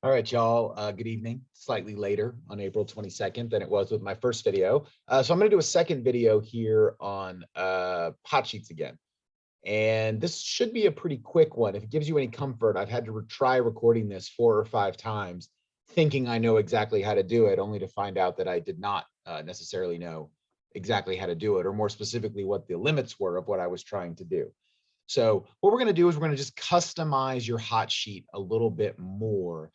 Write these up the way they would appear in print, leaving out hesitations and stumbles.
All right, y'all. Good evening. Slightly later on April 22nd than it was with my first video. So I'm going to do a second video here on hot sheets again. And this should be a pretty quick one. If it gives you any comfort, I've had to try recording this 4 or 5 times, thinking I know exactly how to do it, only to find out that I did not necessarily know exactly how to do it, or more specifically, what the limits were of what I was trying to do. So what we're going to do is we're going to just customize your hot sheet a little bit more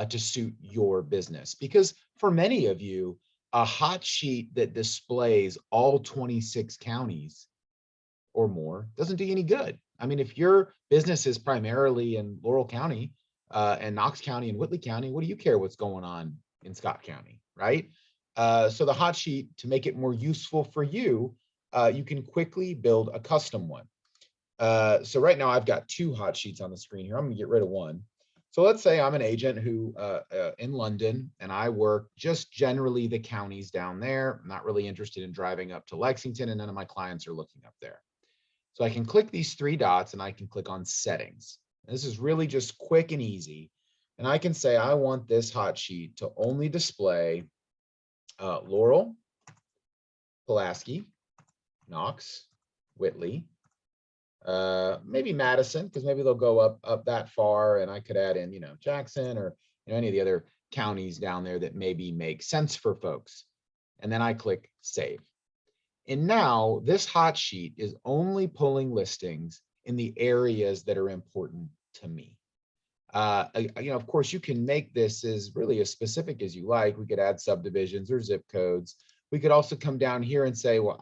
to suit your business. Because for many of you, a hot sheet that displays all 26 counties or more doesn't do you any good. I mean, if your business is primarily in Laurel County and Knox County and Whitley County, what do you care what's going on in Scott County, right? So the hot sheet, to make it more useful for you, you can quickly build a custom one. So right now I've got 2 hot sheets on the screen here. I'm going to get rid of one. So let's say I'm an agent who in London, and I work just generally the counties down there. I'm not really interested in driving up to Lexington, and none of my clients are looking up there. So I can click these 3 dots and I can click on settings. This is really just quick and easy. And I can say I want this hot sheet to only display Laurel, Pulaski, Knox, Whitley, maybe Madison, because maybe they'll go up that far, and I could add in, Jackson, or any of the other counties down there that maybe make sense for folks. And then I click save. And now this hot sheet is only pulling listings in the areas that are important to me. Of course, you can make this as really as specific as you like. We could add subdivisions or zip codes. We could also come down here and say, well,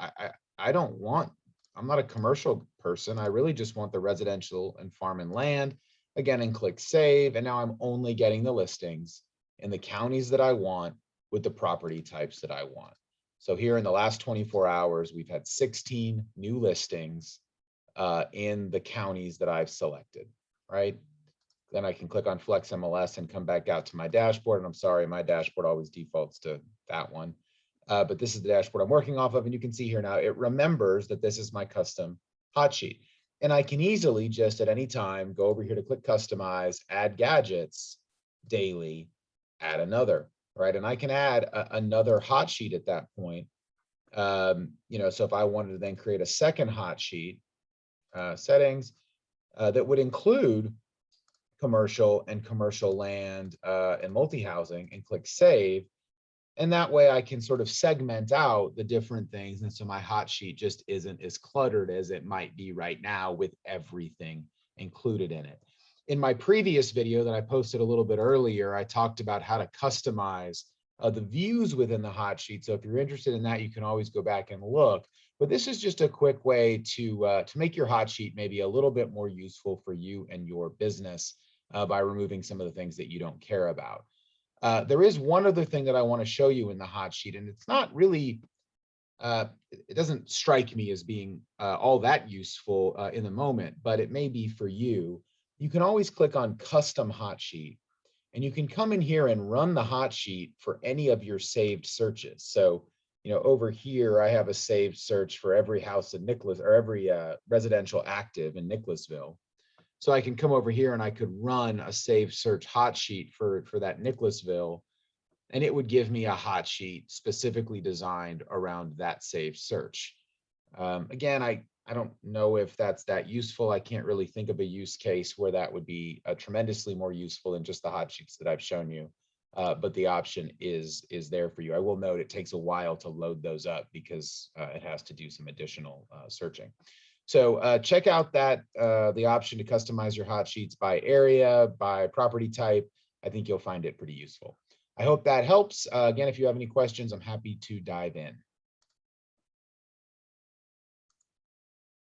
I'm not a commercial person. I really just want the residential and farm and land. Again, and click save. And now I'm only getting the listings in the counties that I want with the property types that I want. So here in the last 24 hours, we've had 16 new listings in the counties that I've selected, right? Then I can click on Flexmls and come back out to my dashboard. And I'm sorry, my dashboard always defaults to that one. But this is the dashboard I'm working off of. And you can see here now, it remembers that this is my custom hot sheet. And I can easily just at any time go over here to click customize, add gadgets, daily, add another, right? And I can add another hot sheet at that point. So if I wanted to then create a second hot sheet, settings, that would include commercial and commercial land and multi-housing, and click save. And that way I can sort of segment out the different things. And so my hot sheet just isn't as cluttered as it might be right now with everything included in it. In my previous video that I posted a little bit earlier, I talked about how to customize the views within the hot sheet. So if you're interested in that, you can always go back and look. But this is just a quick way to make your hot sheet maybe a little bit more useful for you and your business by removing some of the things that you don't care about. There is one other thing that I want to show you in the hot sheet, and it's not really, it doesn't strike me as being all that useful in the moment, but it may be for you. You can always click on custom hot sheet, and you can come in here and run the hot sheet for any of your saved searches. So, over here, I have a saved search for every house in Nicholas, or every residential active in Nicholasville. So I can come over here and I could run a saved search hot sheet for that Nicholasville, and it would give me a hot sheet specifically designed around that saved search. Again, I don't know if that's that useful. I can't really think of a use case where that would be tremendously more useful than just the hot sheets that I've shown you. But the option is there for you. I will note it takes a while to load those up because it has to do some additional searching. So check out the option to customize your hot sheets by area, by property type. I think you'll find it pretty useful. I hope that helps. Again, if you have any questions, I'm happy to dive in.